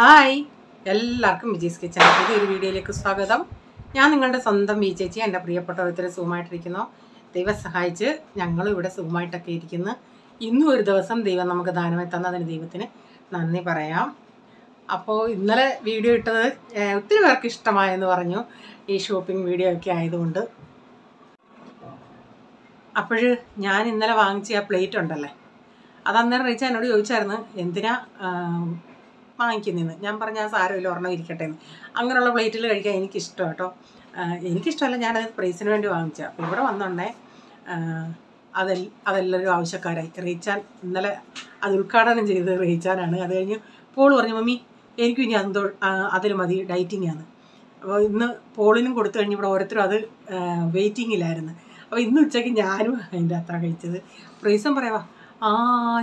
Hi എല്ലാവർക്കും വിജീസ് കിച്ചണിൻ്റെ പുതിയൊരു വീഡിയോയിലേക്ക് സ്വാഗതം. ഞാൻ നിങ്ങളുടെ സ്വന്തം വി ചേച്ചി. എൻ്റെ പ്രിയപ്പെട്ട ഓരോരുത്തർ സുഖമായിട്ടിരിക്കുന്നു. ദൈവം സഹായിച്ച് ഞങ്ങളും ഇവിടെ സുഖമായിട്ടൊക്കെ ഇരിക്കുന്നു. ഇന്നും ഒരു ദിവസം ദൈവം നമുക്ക് ദാനമായി തന്നതിന് ദൈവത്തിന് നന്ദി പറയാം. അപ്പോൾ ഇന്നലെ വീഡിയോ ഇട്ടത് ഒത്തിരി പേർക്ക് ഇഷ്ടമായെന്ന് പറഞ്ഞു, ഈ ഷോപ്പിംഗ് വീഡിയോ ഒക്കെ ആയതുകൊണ്ട്. അപ്പോൾ ഞാൻ ഇന്നലെ വാങ്ങിച്ച ആ പ്ലേറ്റ് ഉണ്ടല്ലേ, അത് അന്നേരം റീച്ച എന്നോട് ചോദിച്ചായിരുന്നു എന്തിനാ വാങ്ങിക്കുന്നതെന്ന്. ഞാൻ പറഞ്ഞ ആ സാരമില്ല, ഒരെണ്ണം ഇരിക്കട്ടെ എന്ന്. അങ്ങനെയുള്ള പ്ലേറ്റിൽ കഴിക്കാൻ എനിക്കിഷ്ടം കേട്ടോ. എനിക്കിഷ്ടമല്ല, ഞാനത് പ്രൈസിന് വേണ്ടി വാങ്ങിച്ച. അപ്പോൾ ഇവിടെ വന്നോണ്ടേ അതെല്ലാവരും ആവശ്യക്കാരായി. റീച്ചാൻ ഇന്നലെ അത് ഉദ്ഘാടനം ചെയ്തത് റീച്ചാനാണ്. അത് കഴിഞ്ഞ് പോൾ പറഞ്ഞു, മമ്മി എനിക്കും ഇനി അതിൽ മതി, ഡയറ്റിങ്ങാണ്. അപ്പോൾ ഇന്ന് പോളിനും കൊടുത്തു കഴിഞ്ഞ് ഇവിടെ ഓരോരുത്തരും അത് വെയിറ്റിങ്ങിലായിരുന്നു. അപ്പോൾ ഇന്ന് ഉച്ചയ്ക്ക് ഞാനും അതിൻ്റെ അത്ര കഴിച്ചത്. റീസൺ പറയാവാ,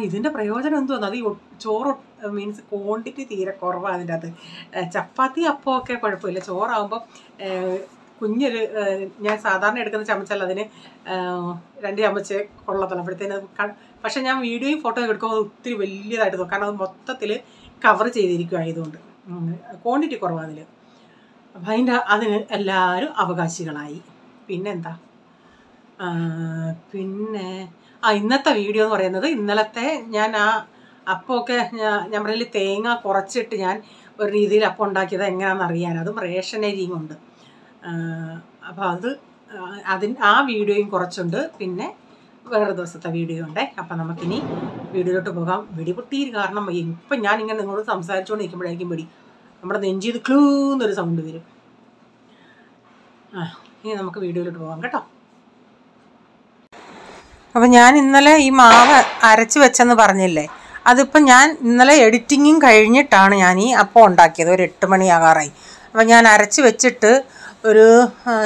ഇതിൻ്റെ പ്രയോജനം എന്തോന്ന്, അത് ഈ ചോറ് മീൻസ് ക്വാണ്ടിറ്റി തീരെ കുറവാണ് അതിൻ്റെ അകത്ത്. ചപ്പാത്തി അപ്പമൊക്കെ കുഴപ്പമില്ല, ചോറാകുമ്പം കുഞ്ഞൊരു ഞാൻ സാധാരണ എടുക്കുന്ന ചമച്ചല്ല, അതിന് 2 ചമച്ച് കൊള്ളത്തുള്ളൂ. അപ്പോഴത്തേന് പക്ഷേ ഞാൻ വീഡിയോയും ഫോട്ടോയും എടുക്കുമ്പോൾ ഒത്തിരി വലിയതായിട്ട് തോന്നും, കാരണം അത് മൊത്തത്തിൽ കവർ ചെയ്തിരിക്കുമായതുകൊണ്ട് ക്വാണ്ടിറ്റി കുറവാണ് അതിൽ. അപ്പം അതിന് എല്ലാവരും അവകാശികളായി. പിന്നെന്താ, പിന്നെ ഇന്നത്തെ വീഡിയോ എന്ന് പറയുന്നത്, ഇന്നലത്തെ ഞാൻ അപ്പമൊക്കെ ഞാൻ പറയല് തേങ്ങ കുറച്ചിട്ട് ഞാൻ ഒരു രീതിയിൽ അപ്പം ഉണ്ടാക്കിയത് എങ്ങനെയാണെന്ന് അറിയാൻ, അതും റേഷൻ അരിയും കൊണ്ട്. അപ്പോൾ ആ വീഡിയോയും കുറച്ചുണ്ട്, പിന്നെ വേറെ ദിവസത്തെ വീഡിയോ ഉണ്ടേ. അപ്പം നമുക്കിനി വീഡിയോയിലോട്ട് പോകാം. വെടിപൊട്ടിയിൽ കാരണം ഇപ്പം ഞാനിങ്ങനെ നിങ്ങളോട് സംസാരിച്ചുകൊണ്ട് നിൽക്കുമ്പോഴായിരിക്കും നമ്മുടെ നെഞ്ചിത് ക്ലൂന്നൊരു സൗണ്ട് വരും. ഇനി നമുക്ക് വീഡിയോയിലോട്ട് പോകാം കേട്ടോ. അപ്പം ഞാൻ ഇന്നലെ ഈ മാവ് അരച്ച് വെച്ചെന്ന് പറഞ്ഞില്ലേ, അതിപ്പം ഞാൻ ഇന്നലെ എഡിറ്റിങ്ങും കഴിഞ്ഞിട്ടാണ് ഞാൻ ഈ അപ്പം ഉണ്ടാക്കിയത്. ഒരു 8 മണിയാകാറായി. അപ്പം ഞാൻ അരച്ച് വെച്ചിട്ട്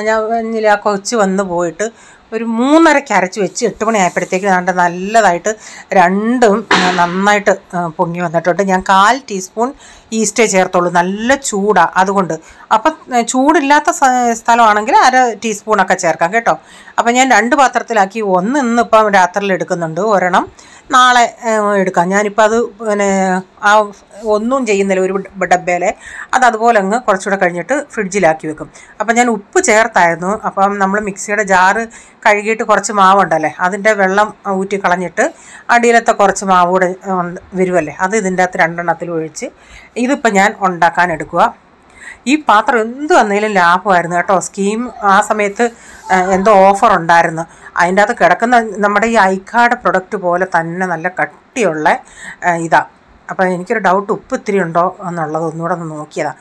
ഞാൻ കൊച്ച് വന്ന് പോയിട്ട് ഒരു 3:30 അരച്ച് വെച്ച് 8 മണിയായപ്പോഴത്തേക്ക് നല്ലതായിട്ട് രണ്ടും നന്നായിട്ട് പൊങ്ങി വന്നിട്ടുണ്ട്. ഞാൻ 1/4 ടീസ്പൂൺ ഈസ്റ്റേ ചേർത്തുള്ളൂ, നല്ല ചൂടാണ് അതുകൊണ്ട്. അപ്പം ചൂടില്ലാത്ത സ്ഥലമാണെങ്കിൽ 1/2 ടീസ്പൂണൊക്കെ ചേർക്കാം കേട്ടോ. അപ്പം ഞാൻ 2 പാത്രത്തിലാക്കി. ഇന്നിപ്പം രാത്രിയിൽ എടുക്കുന്നുണ്ട്, ഒരെണ്ണം നാളെ എടുക്കാം. ഞാനിപ്പോൾ അത് ഒന്നും ചെയ്യുന്നില്ല, ഒരു ഡബ്ബയിലെ അതുപോലെ അങ്ങ് കുറച്ചുകൂടെ കഴിഞ്ഞിട്ട് ഫ്രിഡ്ജിലാക്കി വെക്കും. അപ്പം ഞാൻ ഉപ്പ് ചേർത്തായിരുന്നു. അപ്പം നമ്മൾ മിക്സിയുടെ ജാറ് കഴുകിയിട്ട് കുറച്ച് മാവുണ്ടല്ലേ, അതിൻ്റെ വെള്ളം ഊറ്റി കളഞ്ഞിട്ട് അടിയിലത്തെ കുറച്ച് മാവ് കൂടെ വരുമല്ലേ, അത് ഇതിൻ്റെ അകത്ത് 2 എണ്ണത്തിൽ ഒഴിച്ച് ഇതിപ്പോൾ ഞാൻ ഉണ്ടാക്കാൻ എടുക്കുക. ഈ പാത്രം എന്ത് വന്നേലും ലാഭമായിരുന്നു കേട്ടോ. സ്കീം ആ സമയത്ത് എന്തോ ഓഫർ ഉണ്ടായിരുന്നു. അതിൻ്റെ അകത്ത് കിടക്കുന്ന നമ്മുടെ ഈ ഐക്കാർഡ് പ്രൊഡക്റ്റ് പോലെ തന്നെ നല്ല കട്ടിയുള്ള ഇതാണ്. അപ്പോൾ എനിക്കൊരു ഡൗട്ട്, ഉപ്പ് ഇത്തിരി ഉണ്ടോ എന്നുള്ളത് ഒന്നുകൂടെ ഒന്ന് നോക്കിയതാണ്.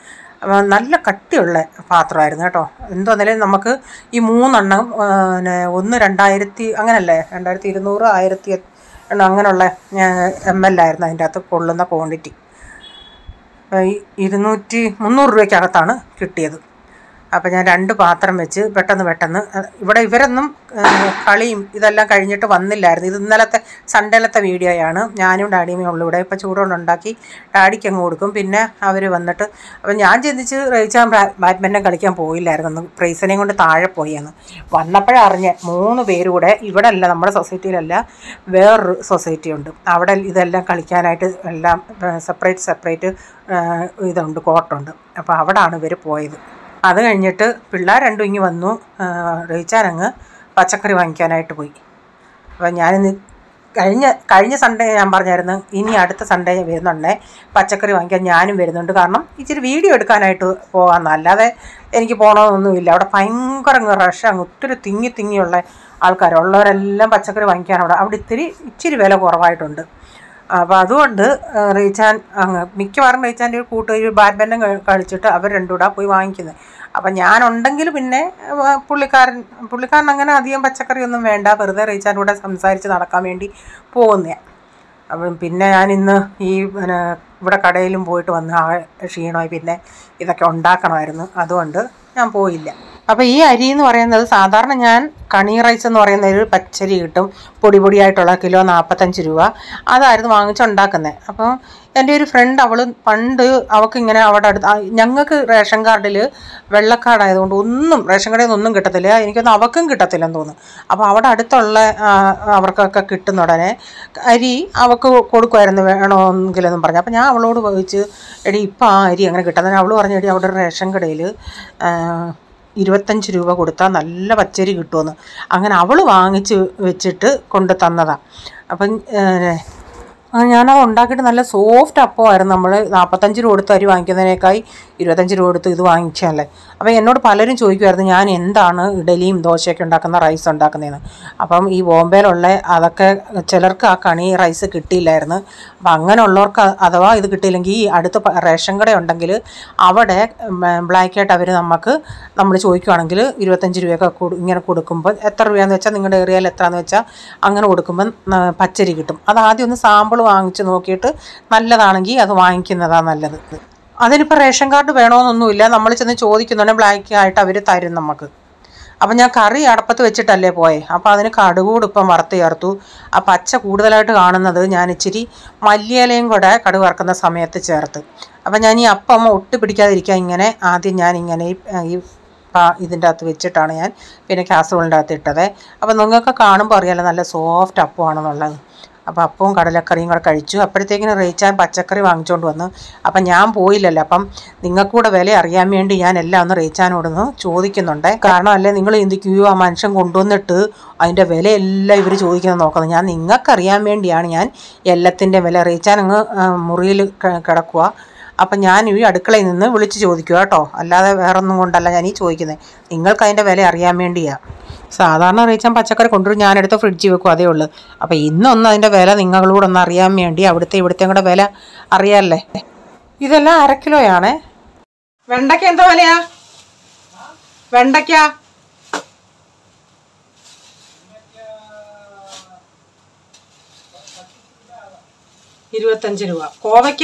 നല്ല കട്ടിയുള്ള പാത്രമായിരുന്നു കേട്ടോ. എന്തോ വന്നാലും നമുക്ക് ഈ 3 എണ്ണം ഒന്ന് 2000 അങ്ങനല്ലേ, 2200 1000 അങ്ങനെയുള്ള ml ആയിരുന്നു അതിൻ്റെ അകത്ത് കൊള്ളുന്ന ക്വാണ്ടിറ്റി. 300 രൂപയ്ക്കകത്താണ് കിട്ടിയത്. അപ്പം ഞാൻ 2 പാത്രം വെച്ച് പെട്ടെന്ന് ഇവിടെ ഇവരൊന്നും കളിയും ഇതെല്ലാം കഴിഞ്ഞിട്ട് വന്നില്ലായിരുന്നു. ഇത് ഇന്നലത്തെ സൺഡേലത്തെ വീഡിയോയാണ്. ഞാനും ഡാഡിയുമേ ഉള്ളൂ ഇവിടെ. ഇപ്പോൾ ചൂടുകൊണ്ടുണ്ടാക്കി ഡാഡിക്ക് അങ്ങ് കൊടുക്കും. പിന്നെ അവർ വന്നിട്ട് അപ്പം ഞാൻ ചിന്തിച്ച് റയിച്ചാൽ ബാഡ്മിൻ്റൺ കളിക്കാൻ പോയില്ലായിരുന്നു, പ്രൈസിനെയും കൊണ്ട് താഴെ പോയെന്ന്. വന്നപ്പോഴറിഞ്ഞ് 3 പേര് കൂടെ, ഇവിടെ അല്ല, നമ്മുടെ സൊസൈറ്റിയിലല്ല, വേറൊരു സൊസൈറ്റി ഉണ്ട്, അവിടെ ഇതെല്ലാം കളിക്കാനായിട്ട് എല്ലാം സെപ്പറേറ്റ് ഇതുണ്ട്, കോർട്ടുണ്ട്. അപ്പോൾ അവിടാണ് ഇവർ പോയത്. അത് കഴിഞ്ഞിട്ട് പിള്ളേർ 2 ഇങ്ങ് വന്നു. റീച്ചാനങ്ങ് പച്ചക്കറി വാങ്ങിക്കാനായിട്ട് പോയി. അപ്പം ഞാനിന്ന് കഴിഞ്ഞ സൺഡേ ഞാൻ പറഞ്ഞായിരുന്നു ഇനി അടുത്ത സൺഡേ വരുന്നുണ്ടേ പച്ചക്കറി വാങ്ങിക്കാൻ ഞാനും വരുന്നുണ്ട്. കാരണം ഇച്ചിരി വീഡിയോ എടുക്കാനായിട്ട് പോകാമെന്ന്, അല്ലാതെ എനിക്ക് പോകണമെന്നൊന്നുമില്ല. അവിടെ ഭയങ്കര റഷ്, അങ്ങ് ഒത്തിരി തിങ്ങിയുള്ള ആൾക്കാരുള്ളവരെല്ലാം പച്ചക്കറി വാങ്ങിക്കാൻ അവിടെ ഇച്ചിരി വില കുറവായിട്ടുണ്ട്. അപ്പോൾ അതുകൊണ്ട് റീച്ചാൻ മിക്കവാറും റീച്ചാൻ്റെ ഒരു കൂട്ടുകാർ ബാഡ്മിൻ്റൺ കളിച്ചിട്ട് അവർ 2 കൂടെ പോയി വാങ്ങിക്കുന്നത്. അപ്പം ഞാനുണ്ടെങ്കിൽ പിന്നെ പുള്ളിക്കാരൻ അങ്ങനെ അധികം പച്ചക്കറിയൊന്നും വേണ്ട, വെറുതെ റീച്ചാൻ്റെ കൂടെ സംസാരിച്ച് നടക്കാൻ വേണ്ടി പോകുന്നതാണ്. അപ്പം പിന്നെ ഞാനിന്ന് ഇവിടെ കടയിലും പോയിട്ട് വന്ന് ക്ഷീണമായി, പിന്നെ ഇതൊക്കെ ഉണ്ടാക്കണമായിരുന്നു, അതുകൊണ്ട് ഞാൻ പോയില്ല. അപ്പോൾ ഈ അരി എന്ന് പറയുന്നത് സാധാരണ ഞാൻ കണി റൈസ് എന്ന് പറയുന്ന ഒരു പച്ചരി കിട്ടും, പൊടി പൊടിയായിട്ടുള്ള, കിലോ 45 രൂപ. അതായിരുന്നു വാങ്ങിച്ചുണ്ടാക്കുന്നത്. അപ്പോൾ എൻ്റെ ഒരു ഫ്രണ്ട്, അവൾ പണ്ട് അവൾക്കിങ്ങനെ അവിടെ അടുത്ത്, ഞങ്ങൾക്ക് റേഷൻ കാർഡിൽ വെള്ളക്കാർഡായതുകൊണ്ട് ഒന്നും റേഷൻ കടയിൽ നിന്നൊന്നും കിട്ടത്തില്ല, എനിക്കൊന്നും അവൾക്കും കിട്ടത്തില്ലെന്ന് തോന്നുന്നു. അപ്പോൾ അവിടെ അടുത്തുള്ള അവർക്കൊക്കെ കിട്ടുന്ന ഉടനെ അരി അവൾക്ക് കൊടുക്കുമായിരുന്നു വേണമെങ്കിലെന്നും പറഞ്ഞു. അപ്പോൾ ഞാൻ അവളോട് ചോദിച്ച്, എടി ഇപ്പം ആ അരി അങ്ങനെ കിട്ടുന്നത്? അവൾ പറഞ്ഞു, എടി അവിടെ റേഷൻ കടയിൽ 25 രൂപ കൊടുത്താൽ നല്ല പച്ചരി കിട്ടുമെന്ന്. അങ്ങനെ അവൾ വാങ്ങിച്ച് വെച്ചിട്ട് കൊണ്ട് തന്നതാണ്. അപ്പം ഞാനത് ഉണ്ടാക്കിയിട്ട് നല്ല സോഫ്റ്റ് അപ്പമായിരുന്നു. നമ്മൾ 45 രൂപ കൊടുത്ത് അരി വാങ്ങിക്കുന്നതിനേക്കായി 25 രൂപ കൊടുത്ത് ഇത് വാങ്ങിച്ചല്ലേ. അപ്പോൾ എന്നോട് പലരും ചോദിക്കുമായിരുന്നു ഞാൻ എന്താണ് ഇഡലിയും ദോശയൊക്കെ ഉണ്ടാക്കുന്ന റൈസ് ഉണ്ടാക്കുന്നതെന്ന്. അപ്പം ഈ ബോംബെയിലുള്ള അതൊക്കെ ചിലർക്ക് ആ കണി റൈസ് കിട്ടിയില്ലായിരുന്നു. അപ്പം അങ്ങനെയുള്ളവർക്ക് അഥവാ ഇത് കിട്ടിയില്ലെങ്കിൽ ഈ അടുത്ത് റേഷൻ കട ഉണ്ടെങ്കിൽ അവിടെ ബ്ലാക്കായിട്ട് അവർ നമ്മൾ ചോദിക്കുകയാണെങ്കിൽ 25 രൂപയൊക്കെ ഇങ്ങനെ കൊടുക്കുമ്പോൾ, എത്ര രൂപയാണെന്ന് വെച്ചാൽ നിങ്ങളുടെ ഏരിയയിൽ എത്രയാണെന്ന് വെച്ചാൽ അങ്ങനെ കൊടുക്കുമ്പം പച്ചരി കിട്ടും. അത് ആദ്യം ഒന്ന് സാമ്പിൾ വാങ്ങിച്ച് നോക്കിയിട്ട് നല്ലതാണെങ്കിൽ അത് വാങ്ങിക്കുന്നതാണ് നല്ലത്. അതിനിപ്പോൾ റേഷൻ കാർഡ് വേണമെന്നൊന്നുമില്ല, നമ്മൾ ചെന്ന് ചോദിക്കുന്നുണ്ടെങ്കിൽ ബ്ലാക്ക് ആയിട്ട് അവർ തരും നമുക്ക്. അപ്പം ഞാൻ കറി അടപ്പത്ത് വെച്ചിട്ടല്ലേ പോയേ, അപ്പോൾ അതിന് കടുകൂട് ഇപ്പം വറുത്ത് ചേർത്തു. ആ പച്ച കൂടുതലായിട്ട് കാണുന്നത് ഞാൻ ഇച്ചിരി മല്ലിയിലയും കൂടെ കടുക് വറുക്കുന്ന സമയത്ത് ചേർത്ത്. അപ്പം ഞാൻ ഈ അപ്പം ഒട്ടി പിടിക്കാതിരിക്കാൻ ഇങ്ങനെ ആദ്യം ഞാനിങ്ങനെ ഈ ഇതിൻ്റെ അകത്ത് വെച്ചിട്ടാണ് ഞാൻ പിന്നെ കാസറോളിൻ്റെ അകത്ത് ഇട്ടത്. അപ്പം നിങ്ങൾക്ക് കാണുമ്പോൾ അറിയാലോ നല്ല സോഫ്റ്റ് അപ്പമാണെന്നുള്ളത്. അപ്പോൾ അപ്പവും കടലക്കറിയും കൂടെ കഴിച്ചു. അപ്പോഴത്തേക്കിന് റേച്ചാൻ പച്ചക്കറി വാങ്ങിച്ചുകൊണ്ട് വന്നു. അപ്പം ഞാൻ പോയില്ലല്ലോ, അപ്പം നിങ്ങൾക്കൂടെ വില അറിയാൻ വേണ്ടി ഞാൻ എല്ലാം ഒന്ന് റേച്ചാനോടൊന്ന് ചോദിക്കുന്നുണ്ട്. കാരണം അല്ലേ നിങ്ങൾ ചിന്തിക്കുകയോ ആ മനുഷ്യൻ കൊണ്ടുവന്നിട്ട് അതിൻ്റെ വിലയെല്ലാം ഇവർ ചോദിക്കുന്നത് നോക്കുന്നത്. ഞാൻ നിങ്ങൾക്കറിയാൻ വേണ്ടിയാണ് ഞാൻ എല്ലാത്തിൻ്റെ വില. റേച്ചാൻ അങ്ങ് മുറിയിൽ കിടക്കുക. അപ്പം ഞാൻ ഈ അടുക്കളയിൽ നിന്ന് വിളിച്ച് ചോദിക്കുക കേട്ടോ, അല്ലാതെ വേറൊന്നും കൊണ്ടല്ല ഞാൻ ഈ ചോദിക്കുന്നത്. നിങ്ങൾക്ക് അതിൻ്റെ വില അറിയാൻ വേണ്ടിയാണ്. സാധാരണ റേച്ചാൻ പച്ചക്കറി കൊണ്ടുവരും, ഞാനെടുത്ത് ഫ്രിഡ്ജിൽ വെക്കും, അതേ ഉള്ളൂ. അപ്പം ഇന്നൊന്ന് അതിൻ്റെ വില നിങ്ങളോടൊന്ന് അറിയാൻ വേണ്ടി, ഇവിടുത്തെയും കൂടെ വില അറിയാമല്ലേ. ഇതെല്ലാം 1/2 കിലോയാണേ. വെണ്ടയ്ക്ക എന്താ വിലയാ? വെണ്ടയ്ക്ക 25 രൂപ. കോവയ്ക്ക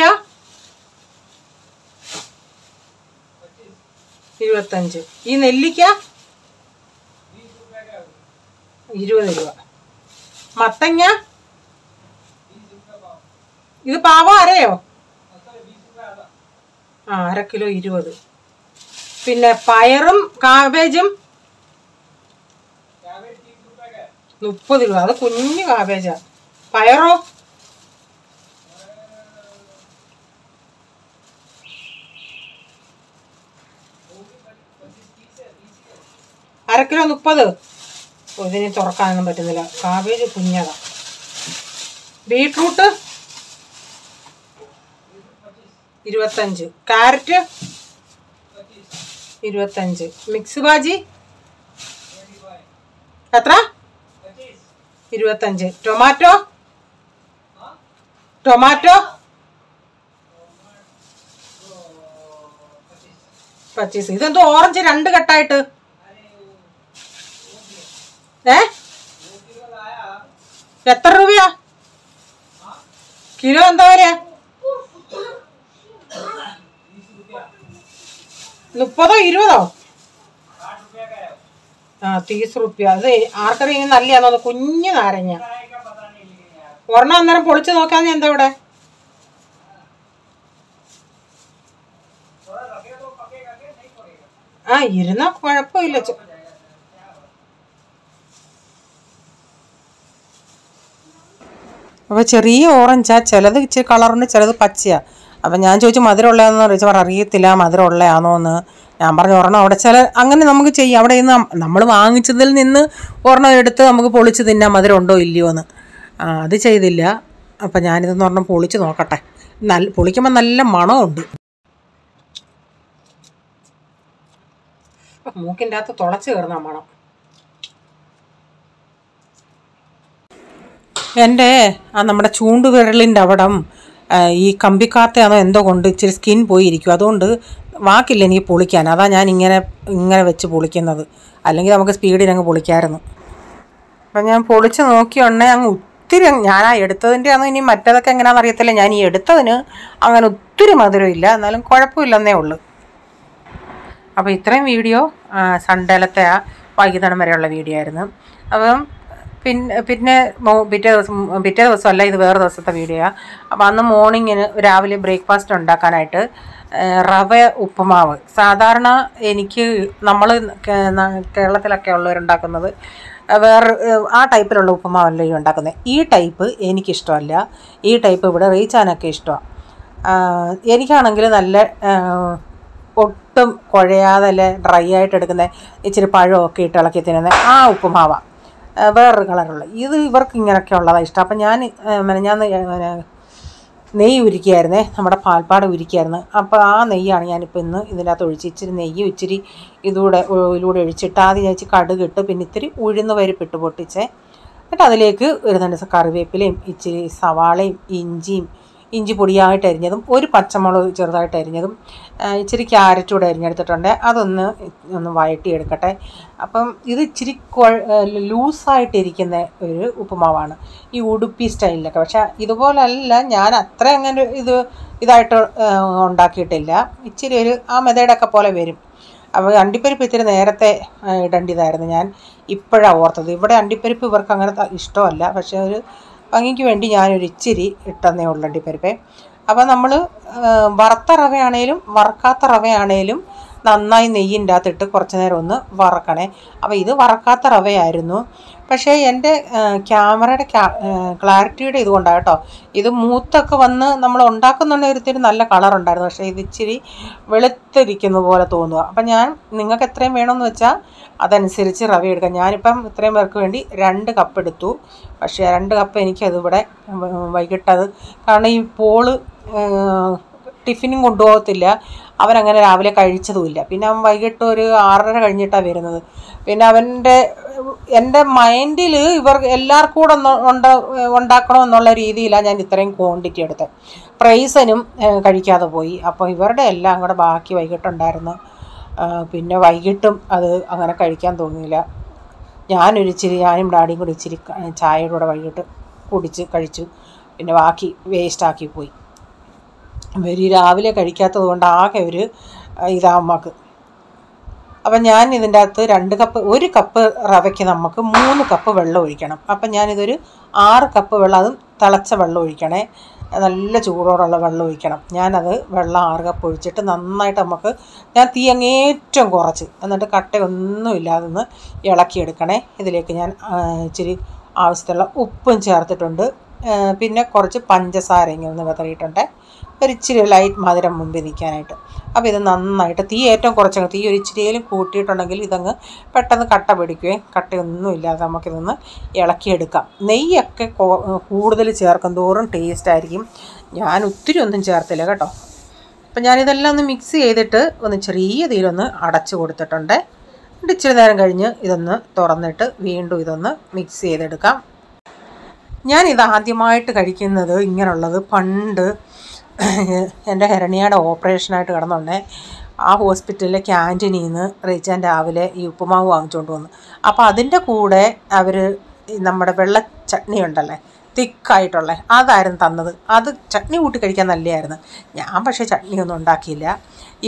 25. ഈ നെല്ലിക്ക 20 രൂപ. മത്തങ്ങ ഇത് പാവ അരയോ? 1/2 കിലോ 20. പിന്നെ പയറും കാബേജും 30 രൂപ. അത് കുഞ്ഞു കാബേജാ. പയറോ 1/2 കിലോ 30. ഇതിന് തുറക്കാനൊന്നും പറ്റുന്നില്ല, കാബേജ് കുഞ്ഞതാ. ബീട്രൂട്ട് 25. ക്യാരറ്റ് 25. മിക്സ് ഭാജി എത്ര? 25. ടൊമാറ്റോ 25. ഇതെന്തോ ഓറഞ്ച് 2 കെട്ടായിട്ട്? എത്ര രൂപയാ കിലോ? എന്താ വരെയാ? 30 20? 30 രൂപ. അത് ആർക്കറിയാം നല്ലതാണോ? കുഞ്ഞു നാരങ്ങ ഒരെണ്ണം അന്നേരം പൊളിച്ച് നോക്കാതെ എന്താ ഇവിടെ? ഇരുന്നാ കുഴപ്പമില്ല. അപ്പോൾ ചെറിയ ഓറഞ്ചാ, ചിലത് ഇച്ചിരി കളറുണ്ട്, ചിലത് പച്ചയാണ്. അപ്പം ഞാൻ ചോദിച്ചു മധുരം ഉള്ളതാണെന്ന് ചോദിച്ചാൽ അറിയത്തില്ല മധുരം ഉള്ളതാണോ എന്ന്. ഞാൻ പറഞ്ഞു ഒരെണ്ണം അവിടെ അങ്ങനെ നമുക്ക് ചെയ്യാം. അവിടെ നിന്ന് നമ്മൾ വാങ്ങിച്ചതിൽ നിന്ന് ഒരെണ്ണം എടുത്ത് നമുക്ക് പൊളിച്ച് തിന്നാം മധുരം ഉണ്ടോ ഇല്ലയോ എന്ന്. അത് ചെയ്തില്ല. അപ്പം ഞാനിതെന്ന് ഒരെണ്ണം പൊളിച്ച് നോക്കട്ടെ. പൊളിക്കുമ്പോൾ നല്ല മണമുണ്ട്. മൂക്കിൻ്റെ അകത്ത് തുളച്ച് കയറുന്ന മണം. എൻ്റെ നമ്മുടെ ചൂണ്ടുവിരലിൻ്റെ അവിടം ഈ കമ്പിക്കാത്തയാണോ എന്തോ കൊണ്ട് ഇച്ചിരി സ്കിൻ പോയിരിക്കും. അതുകൊണ്ട് വാക്കില്ല എനിക്ക് പൊളിക്കാൻ. അതാ ഞാൻ ഇങ്ങനെ വെച്ച് പൊളിക്കുന്നത്. അല്ലെങ്കിൽ നമുക്ക് സ്പീഡിനങ്ങ് പൊളിക്കാമായിരുന്നു. അപ്പം ഞാൻ പൊളിച്ച് നോക്കിയുണ്ടേ അങ്ങ് ഒത്തിരി, ഞാൻ എടുത്തതിൻ്റെ ആണോ ഇനി മറ്റേതൊക്കെ എങ്ങനെയാണെന്ന് അറിയത്തില്ല. ഞാൻ ഈ എടുത്തതിന് അങ്ങനെ ഒത്തിരി മധുരമില്ല, എന്നാലും കുഴപ്പമില്ലെന്നേ ഉള്ളൂ. അപ്പോൾ ഇത്രയും വീഡിയോ സൺഡേലത്തെ ആ വൈകുന്നേരം വരെയുള്ള വീഡിയോ ആയിരുന്നു. അപ്പം പിന്നെ പിറ്റേ ദിവസമല്ല, ഇത് വേറെ ദിവസത്തെ വീഡിയോയാണ്. അപ്പോൾ അന്ന് മോർണിംഗിന് രാവിലെ ബ്രേക്ക്ഫാസ്റ്റ് ഉണ്ടാക്കാനായിട്ട് റവ ഉപ്പുമാവ്. സാധാരണ എനിക്ക് നമ്മൾ കേരളത്തിലൊക്കെ ഉള്ളവരുണ്ടാക്കുന്നത് വേറെ ആ ടൈപ്പിലുള്ള ഉപ്പുമാവല്ല ഈ ഉണ്ടാക്കുന്നത്. ഈ ടൈപ്പ് എനിക്കിഷ്ടമല്ല. ഈ ടൈപ്പ് ഇവിടെ റീച്ചാനൊക്കെ ഇഷ്ടമാണ്. എനിക്കാണെങ്കിൽ നല്ല ഒട്ടും കുഴയാതെ അല്ലെ ഡ്രൈ ആയിട്ട് എടുക്കുന്ന ഇച്ചിരി പഴമൊക്കെ ഇട്ട് ഇളക്കി തിന്നുന്ന ആ ഉപ്പുമാവാണ്, വേറൊരു കളറുള്ള. ഇത് ഇവർക്ക് ഇങ്ങനെയൊക്കെ ഉള്ളതാണ് ഇഷ്ടം. അപ്പം ഞാൻ നെയ്യ് ഉരുക്കിയായിരുന്നേ, നമ്മുടെ പാൽപ്പാട ഉരുക്കിയായിരുന്നു. അപ്പോൾ ആ നെയ്യാണ് ഞാനിപ്പോൾ ഇന്ന് ഇതിനകത്ത് ഒഴിച്ച്, ഇച്ചിരി നെയ്യും ഇച്ചിരി ഇതിലൂടെ ഒഴിച്ചിട്ട് ആദ്യം ഞാൻ കടുകിട്ട് പിന്നെ ഇത്തിരി ഉഴുന്ന് പരിപ്പിട്ട് പൊട്ടിച്ചേ. എന്നിട്ട് അതിലേക്ക് ഒരു രണ്ട് കറിവേപ്പിലയും ഇച്ചിരി സവാളയും ഇഞ്ചി പൊടിയായിട്ട് അരിഞ്ഞതും ഒരു പച്ചമുളക് ചെറുതായിട്ട് അരിഞ്ഞതും ഇച്ചിരി ക്യാരറ്റ് കൂടെ അരിഞ്ഞെടുത്തിട്ടുണ്ട്. അതൊന്ന് വഴട്ടിയെടുക്കട്ടെ. അപ്പം ഇത് ഇച്ചിരി ലൂസായിട്ടിരിക്കുന്ന ഒരു ഉപ്പുമാവാണ് ഈ ഉടുപ്പി സ്റ്റൈലിലൊക്കെ. പക്ഷേ ഇതുപോലല്ല, ഞാൻ അത്ര അങ്ങനെ ഇതായിട്ട് ഉണ്ടാക്കിയിട്ടില്ല. ഇച്ചിരി ഒരു ആ മെതേഡൊക്കെ പോലെ വരും. അപ്പോൾ അണ്ടിപ്പരിപ്പ് ഇത്തിരി നേരത്തെ ഇടേണ്ടതായിരുന്നു, ഞാൻ ഇപ്പോഴാണ് ഓർത്തത്. ഇവിടെ അണ്ടിപ്പരിപ്പ് ഇവർക്ക് അങ്ങനെ ഇഷ്ടമല്ല, പക്ഷേ ഒരു ഭംഗിക്ക് വേണ്ടി ഞാനൊരു ഇച്ചിരി ഇട്ടെന്നേ ഉള്ളൂ അണ്ടിപ്പരിപ്പേ. അപ്പോൾ നമ്മൾ വറുത്ത റവയാണേലും വറക്കാത്ത റവയാണേലും നന്നായി നെയ്യിൻ്റെ അകത്തിട്ട് കുറച്ച് നേരം ഒന്ന് വറക്കണേ. അപ്പോൾ ഇത് വറക്കാത്ത റവയായിരുന്നു. പക്ഷേ എൻ്റെ ക്യാമറയുടെ ക്ലാരിറ്റിയുടെ ഇതുകൊണ്ടാണ് കേട്ടോ. ഇത് മൂത്തൊക്കെ വന്ന് നമ്മൾ ഉണ്ടാക്കുന്നുണ്ടെങ്കിൽ ഒരിത്തിരി നല്ല കളറുണ്ടായിരുന്നു. പക്ഷേ ഇത് ഇച്ചിരി വെളുത്തിരിക്കുന്ന പോലെ തോന്നുക. അപ്പം ഞാൻ നിങ്ങൾക്ക് എത്രയും വേണമെന്ന് വെച്ചാൽ അതനുസരിച്ച് റവ എടുക്കാം. ഞാനിപ്പം ഇത്രയും പേർക്ക് വേണ്ടി 2 കപ്പ് എടുത്തു. പക്ഷേ 2 കപ്പ് എനിക്കതിവിടെ വൈകിട്ടത്, കാരണം ഈ പോള് ടിഫിനും കൊണ്ടുപോകത്തില്ല, അവനങ്ങനെ രാവിലെ കഴിച്ചതുമില്ല. പിന്നെ അവൻ വൈകിട്ട് ഒരു 6:30 കഴിഞ്ഞിട്ടാണ് വരുന്നത്. പിന്നെ എൻ്റെ മൈൻഡിൽ ഇവർ എല്ലാവർക്കും കൂടെ ഉണ്ടാക്കണമെന്നുള്ള രീതിയിലാണ് ഞാൻ ഇത്രയും ക്വാണ്ടിറ്റി എടുത്തത്. പ്രൈസനും കഴിക്കാതെ പോയി. അപ്പോൾ ഇവരുടെ എല്ലാം കൂടെ ബാക്കി വൈകിട്ടുണ്ടായിരുന്നു. പിന്നെ വൈകിട്ടും അത് അങ്ങനെ കഴിക്കാൻ തോന്നിയില്ല. ഞാനും ഡാഡിയും കൂടി ഇച്ചിരി ചായയുടെ കൂടെ വൈകിട്ട് കഴിച്ചു. പിന്നെ ബാക്കി വേസ്റ്റാക്കി പോയി. ഇവർ രാവിലെ കഴിക്കാത്തത് കൊണ്ട് ആകെ ഒരു ഇതാമ്മക്ക്. അപ്പം ഞാൻ ഇതിൻ്റെ അകത്ത് 1 കപ്പ് റവയ്ക്ക് നമുക്ക് 3 കപ്പ് വെള്ളം ഒഴിക്കണം. അപ്പം ഞാനിതൊരു 6 കപ്പ് വെള്ളം, അതും തിളച്ച വെള്ളം ഒഴിക്കണേ, നല്ല ചൂടോടുള്ള വെള്ളം ഒഴിക്കണം. ഞാനത് വെള്ളം 6 കപ്പ് ഒഴിച്ചിട്ട് നന്നായിട്ട് ഞാൻ തീ അങ്ങേറ്റവും കുറച്ച്, എന്നിട്ട് കട്ടയൊന്നുമില്ലാതെ ഒന്ന് ഇളക്കിയെടുക്കണേ. ഇതിലേക്ക് ഞാൻ ഇച്ചിരി ആവശ്യത്തിലുള്ള ഉപ്പും ചേർത്തിട്ടുണ്ട്. പിന്നെ കുറച്ച് പഞ്ചസാര ഇങ്ങനെ വിതറിയിട്ടുണ്ട്, ഒരിച്ചിരി ലൈറ്റ് മധുരം മുമ്പിൽ നിൽക്കാനായിട്ട്. അപ്പോൾ ഇത് നന്നായിട്ട് തീ ഏറ്റവും കുറച്ചങ്ങ്, തീ ഒരു ഇച്ചിരിയിലും കൂട്ടിയിട്ടുണ്ടെങ്കിൽ ഇതങ്ങ് പെട്ടെന്ന് കട്ട പിടിക്കുകയും കട്ടയൊന്നുമില്ലാതെ നമുക്കിതൊന്ന് ഇളക്കിയെടുക്കാം. നെയ്യൊക്കെ കൂടുതൽ ചേർക്കും തോറും ടേസ്റ്റ് ആയിരിക്കും. ഞാൻ ഒത്തിരി ഒന്നും ചേർത്തില്ല കേട്ടോ. അപ്പം ഞാനിതെല്ലാം ഒന്ന് മിക്സ് ചെയ്തിട്ട് ഒന്ന് ചെറിയ തീയിലൊന്ന് അടച്ചു കൊടുത്തിട്ടുണ്ട്. എന്നിട്ട് ഇച്ചിരി നേരം കഴിഞ്ഞ് ഇതൊന്ന് തുറന്നിട്ട് വീണ്ടും ഇതൊന്ന് മിക്സ് ചെയ്തെടുക്കാം. ഞാനിത് ആദ്യമായിട്ട് കഴിക്കുന്നത് ഇങ്ങനെയുള്ളത് പണ്ട് എൻ്റെ ഹെർണിയയുടെ ഓപ്പറേഷനായിട്ട് കിടന്നുണ്ടേ. ആ ഹോസ്പിറ്റലിലെ ക്യാൻറ്റീനിൽ നിന്ന് റീച്ചാൻ രാവിലെ ഈ ഉപ്പുമാവ് വാങ്ങിച്ചുകൊണ്ട് വന്നു. അപ്പോൾ അതിൻ്റെ കൂടെ അവർ നമ്മുടെ വെള്ള ചട്നി ഉണ്ടല്ലേ, തിക്കായിട്ടുള്ള അതായിരുന്നു തന്നത്. അത് ചട്നി കൂട്ടി കഴിക്കാൻ നല്ലതായിരുന്നു. ഞാൻ പക്ഷേ ചട്നി ഒന്നും ഉണ്ടാക്കിയില്ല.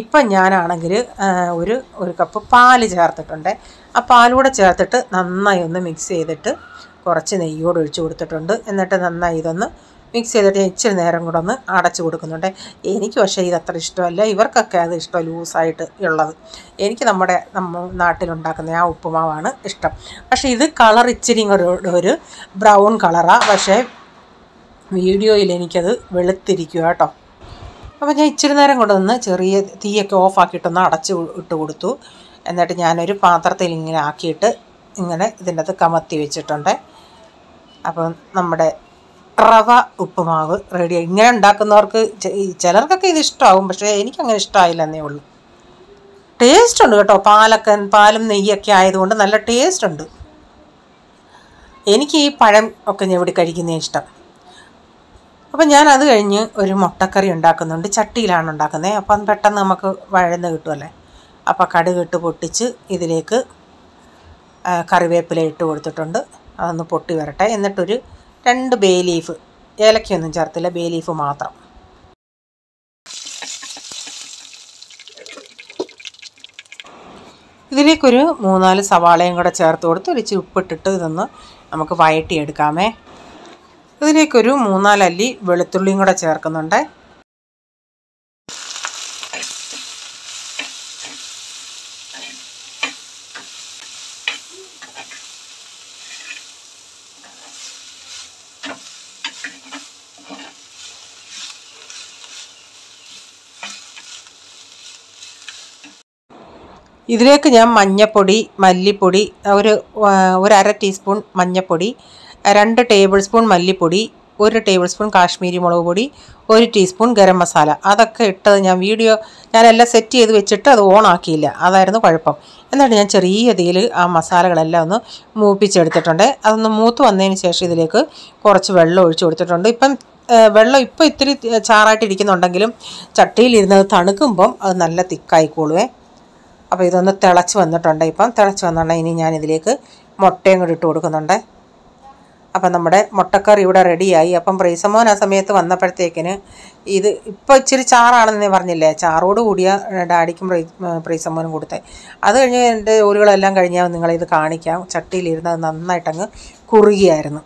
ഇപ്പം ഞാനാണെങ്കിൽ ഒരു കപ്പ് പാല് ചേർത്തിട്ടുണ്ട്. ആ പാലൂടെ ചേർത്തിട്ട് നന്നായി ഒന്ന് മിക്സ് ചെയ്തിട്ട് കുറച്ച് നെയ്യോട് ഒഴിച്ച് കൊടുത്തിട്ടുണ്ട്. എന്നിട്ട് നന്നായി ഇതൊന്ന് മിക്സ് ചെയ്തിട്ട് ഇച്ചിരി നേരം കൂടെ ഒന്ന് അടച്ചു കൊടുക്കുന്നുണ്ട്. എനിക്ക് പക്ഷേ ഇതത്ര ഇഷ്ടമല്ല, ഇവർക്കൊക്കെ അത് ഇഷ്ടം ലൂസായിട്ട് ഉള്ളത്. എനിക്ക് നമ്മുടെ നാട്ടിലുണ്ടാക്കുന്ന ആ ഉപ്പുമാവാണ് ഇഷ്ടം. പക്ഷേ ഇത് കളർ ഇച്ചിരി ഒരു ബ്രൗൺ കളറാണ്. പക്ഷേ വീഡിയോയിൽ എനിക്കത് വെളുത്തിരിക്കുക കേട്ടോ. അപ്പോൾ ഞാൻ ഇച്ചിരി നേരം കൊണ്ടുവന്ന് ചെറിയ തീയൊക്കെ ഓഫാക്കിയിട്ടൊന്ന് അടച്ച് ഇട്ട് കൊടുത്തു. എന്നിട്ട് ഞാനൊരു പാത്രത്തിൽ ഇങ്ങനെ ആക്കിയിട്ട് ഇങ്ങനെ ഇതിൻ്റെ അകത്ത് കമത്തി വെച്ചിട്ടുണ്ട്. അപ്പം നമ്മുടെ റവ ഉപ്പുമാവ് റെഡി. ഇങ്ങനെ ഉണ്ടാക്കുന്നവർക്ക് ചിലർക്കൊക്കെ ഇത് ഇഷ്ടമാവും, പക്ഷേ എനിക്കങ്ങനെ ഇഷ്ടമായില്ല എന്നേ ഉള്ളൂ. ടേസ്റ്റ് ഉണ്ട് കേട്ടോ, പാലും നെയ്യൊക്കെ ആയതുകൊണ്ട് നല്ല ടേസ്റ്റ് ഉണ്ട്. എനിക്ക് ഈ പഴം ഒക്കെ ഞെവിടി കഴിക്കുന്നതാണ് ഇഷ്ടം. അപ്പം ഞാൻ അത് കഴിഞ്ഞ് ഒരു മുട്ടക്കറി ഉണ്ടാക്കുന്നുണ്ട്. ചട്ടിയിലാണ് ഉണ്ടാക്കുന്നത്. അപ്പം പെട്ടെന്ന് നമുക്ക് വഴന്ന് കിട്ടുമല്ലേ. അപ്പോൾ കടുകിട്ട് പൊട്ടിച്ച് ഇതിലേക്ക് കറിവേപ്പില ഇട്ട് കൊടുത്തിട്ടുണ്ട്. അതൊന്ന് പൊട്ടി വരട്ടെ. എന്നിട്ടൊരു 2 ബേ ലീഫ്, ഏലക്കയൊന്നും ചേർത്തില്ല, ബേ ലീഫ് മാത്രം. ഇതിലേക്കൊരു 3-4 സവാളയും കൂടെ ചേർത്ത് കൊടുത്ത് ഒരു ഇച്ചിരി ഉപ്പിട്ടിട്ട് ഇതൊന്ന് നമുക്ക് വഴറ്റിയെടുക്കാമേ. ഇതിലേക്കൊരു 3-4 അല്ലി വെളുത്തുള്ളിയും കൂടെ ചേർക്കുന്നുണ്ട്. ഇതിലേക്ക് ഞാൻ മഞ്ഞൾപ്പൊടി, മല്ലിപ്പൊടി, ഒരു 1/2 ടീസ്പൂൺ മഞ്ഞൾപ്പൊടി, 2 ടേബിൾ സ്പൂൺ മല്ലിപ്പൊടി, 1 ടേബിൾ സ്പൂൺ കാശ്മീരി മുളക് പൊടി, 1 ടീസ്പൂൺ ഗരം മസാല അതൊക്കെ ഇട്ടത് ഞാനെല്ലാം സെറ്റ് ചെയ്ത് വെച്ചിട്ട് അത് ഓണാക്കിയില്ല. അതായിരുന്നു കുഴപ്പം. എന്നിട്ട് ഞാൻ ചെറിയ തീയിൽ ആ മസാലകളെല്ലാം ഒന്ന് മൂപ്പിച്ചെടുത്തിട്ടുണ്ട്. അതൊന്ന് മൂത്ത് വന്നതിന് ശേഷം ഇതിലേക്ക് കുറച്ച് വെള്ളം ഒഴിച്ച് കൊടുത്തിട്ടുണ്ട്. വെള്ളം ഇത്തിരി ചാറായിട്ടിരിക്കുന്നുണ്ടെങ്കിലും ചട്ടിയിലിരുന്നത് തണുക്കുമ്പം അത് നല്ല തിക്കായിക്കോളുവേ. അപ്പോൾ ഇതൊന്ന് തിളച്ച് വന്നിട്ടുണ്ട്. തിളച്ച് വന്നിട്ടുണ്ടെങ്കിൽ ഇനി ഞാനിതിലേക്ക് മുട്ടയും കൂടി ഇട്ട് കൊടുക്കുന്നുണ്ട്. അപ്പം നമ്മുടെ മുട്ടക്കറി ഇവിടെ റെഡിയായി. പ്രീസമോൻ ആ സമയത്ത് വന്നപ്പോഴത്തേക്കിന് ഇത് ഇച്ചിരി ചാറാണെന്ന് പറഞ്ഞില്ലേ, ചാറോട് കൂടിയ ഡാഡിക്കും പ്രീസമോനും കൊടുത്തേ. അത് കഴിഞ്ഞ് എൻ്റെ ജോലികളെല്ലാം കഴിഞ്ഞാൽ നിങ്ങളിത് കാണിക്കാം. ചട്ടിയിലിരുന്ന് അത് നന്നായിട്ടങ്ങ് കുറുകിയായിരുന്നു.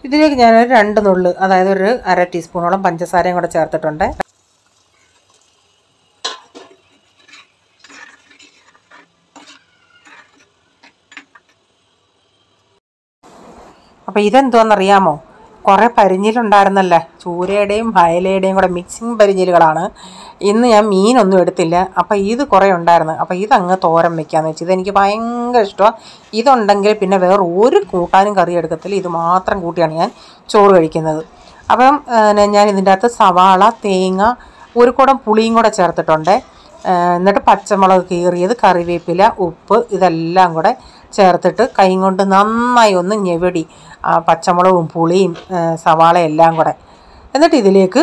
ഇതിലേക്ക് ഞാനൊരു 2 നുള്ള്, അതായത് ഒരു 1/2 ടീസ്പൂണോളം പഞ്ചസാരയും കൂടെ ചേർത്തിട്ടുണ്ട്. അപ്പോൾ ഇതെന്തുവാണെന്നറിയാമോ? കുറേ പരിഞ്ഞിലുണ്ടായിരുന്നല്ലേ, ചൂരയുടെയും അയലയുടെയും കൂടെ മിക്സിങ് പരിഞ്ഞിലുകളാണ്. ഇന്ന് ഞാൻ മീനൊന്നും എടുത്തില്ല. അപ്പോൾ ഇത് കുറേ ഉണ്ടായിരുന്നു. അപ്പോൾ ഇതങ്ങ് തോരൻ വെക്കാമെന്ന് വെച്ചു. ഇതെനിക്ക് ഭയങ്കര ഇഷ്ടമാണ്. ഇതുണ്ടെങ്കിൽ പിന്നെ വേറെ ഒരു കൂട്ടാനും കറി എടുക്കത്തില്ല. ഇത് മാത്രം കൂട്ടിയാണ് ഞാൻ ചോറ് കഴിക്കുന്നത്. ഞാൻ ഇതിൻ്റെ അകത്ത് സവാള, തേങ്ങ, ഒരു കുടം പുളിയും കൂടെ ചേർത്തിട്ടുണ്ട്. എന്നിട്ട് പച്ചമുളക് കീറിയത്, കറിവേപ്പില, ഉപ്പ് ഇതെല്ലാം കൂടെ ചേർത്തിട്ട് കൈ കൊണ്ട് നന്നായി ഒന്ന് ഞെവിടി പച്ചമുളകും പുളിയും സവാളയും എല്ലാം കൂടെ. എന്നിട്ട് ഇതിലേക്ക്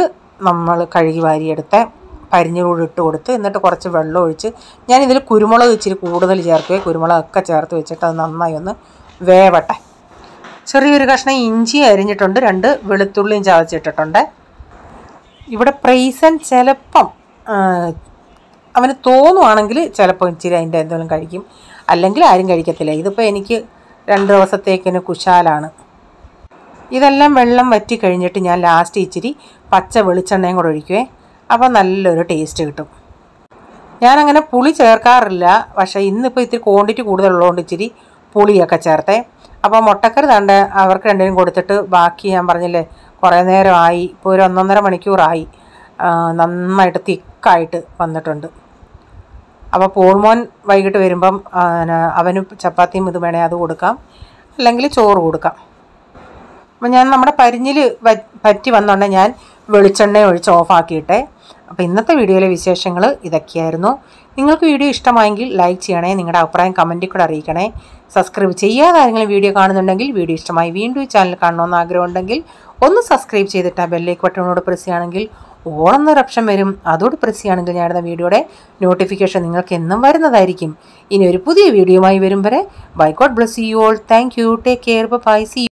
നമ്മൾ കഴുകി വാരിയെടുത്ത പരിഞ്ഞൂട് ഇട്ട് കൊടുത്ത് എന്നിട്ട് കുറച്ച് വെള്ളം ഒഴിച്ച് ഞാനിതിൽ കുരുമുളക് ഇച്ചിരി കൂടുതൽ ചേർക്കുകയും കുരുമുളകൊക്കെ ചേർത്ത് വെച്ചിട്ട് അത് നന്നായി ഒന്ന് വേവട്ടെ. ചെറിയൊരു കഷ്ണം ഇഞ്ചി അരിഞ്ഞിട്ടുണ്ട്, 2 വെളുത്തുള്ളിയും ചതച്ചിട്ടിട്ടുണ്ട്. ഇവിടെ പ്രൈസൻ ചിലപ്പം അവന് തോന്നുവാണെങ്കിൽ ചിലപ്പോൾ ഇച്ചിരി അതിൻ്റെ എന്തെങ്കിലും കഴിക്കും, അല്ലെങ്കിൽ ആരും കഴിക്കത്തില്ല. ഇതിപ്പോൾ എനിക്ക് 2 ദിവസത്തേക്കിന് കുശാലാണ്. ഇതെല്ലാം വെള്ളം വറ്റി കഴിഞ്ഞിട്ട് ഞാൻ ലാസ്റ്റ് ഇച്ചിരി പച്ച വെളിച്ചെണ്ണയും കൂടെ ഒഴിക്കുവേ. അപ്പോൾ നല്ലൊരു ടേസ്റ്റ് കിട്ടും. ഞാനങ്ങനെ പുളി ചേർക്കാറില്ല, പക്ഷേ ഇന്നിപ്പോൾ ഇത്തിരി ക്വാണ്ടിറ്റി കൂടുതലുള്ളതുകൊണ്ട് ഇച്ചിരി പുളിയൊക്കെ ചേർത്തേ. അപ്പോൾ മുട്ടക്കറി തണ്ട് അവർക്ക് 2 കൊടുത്തിട്ട് ബാക്കി ഞാൻ പറഞ്ഞില്ലേ കുറേ നേരമായി, ഇപ്പോൾ ഒരു 1.5 മണിക്കൂറായി. നന്നായിട്ട് തിക്കായിട്ട് വന്നിട്ടുണ്ട്. അപ്പോൾ പോൾമോൻ വൈകിട്ട് വരുമ്പം അവന് ചപ്പാത്തിയും ഇത് വേണേൽ അത് കൊടുക്കാം, അല്ലെങ്കിൽ ചോറ് കൊടുക്കാം. അപ്പം ഞാൻ നമ്മുടെ പരിഞ്ഞിൽ പറ്റി വന്നുകൊണ്ടെങ്കിൽ ഞാൻ വെളിച്ചെണ്ണ ഒഴിച്ച് ഓഫാക്കിയിട്ടെ. അപ്പോൾ ഇന്നത്തെ വീഡിയോയിലെ വിശേഷങ്ങൾ ഇതൊക്കെയായിരുന്നു. നിങ്ങൾക്ക് വീഡിയോ ഇഷ്ടമായെങ്കിൽ ലൈക്ക് ചെയ്യണേ, നിങ്ങളുടെ അഭിപ്രായം കമൻറ്റിൽ കൂടെ അറിയിക്കണേ. സബ്സ്ക്രൈബ് ചെയ്യാതെ ആരെങ്കിലും വീഡിയോ കാണുന്നുണ്ടെങ്കിൽ വീഡിയോ ഇഷ്ടമായി വീണ്ടും ഈ ചാനൽ കാണണമെന്ന് ആഗ്രഹമുണ്ടെങ്കിൽ ഒന്ന് സബ്സ്ക്രൈബ് ചെയ്തിട്ട് ആ ബെല്ലേക്ക് ബട്ടണോട് പ്രസ് ചെയ്യുകയാണെങ്കിൽ ഓളെന്നൊരു ഓപ്ഷൻ വരും. അതോട് പ്രസ് ചെയ്യുകയാണെങ്കിൽ ഞാനിടുന്ന വീഡിയോയുടെ നോട്ടിഫിക്കേഷൻ നിങ്ങൾക്ക് എന്നും വരുന്നതായിരിക്കും. ഇനി ഒരു പുതിയ വീഡിയോയുമായി വരും വരെ bye God bless you all. Thank you. Take care. Bye. See U.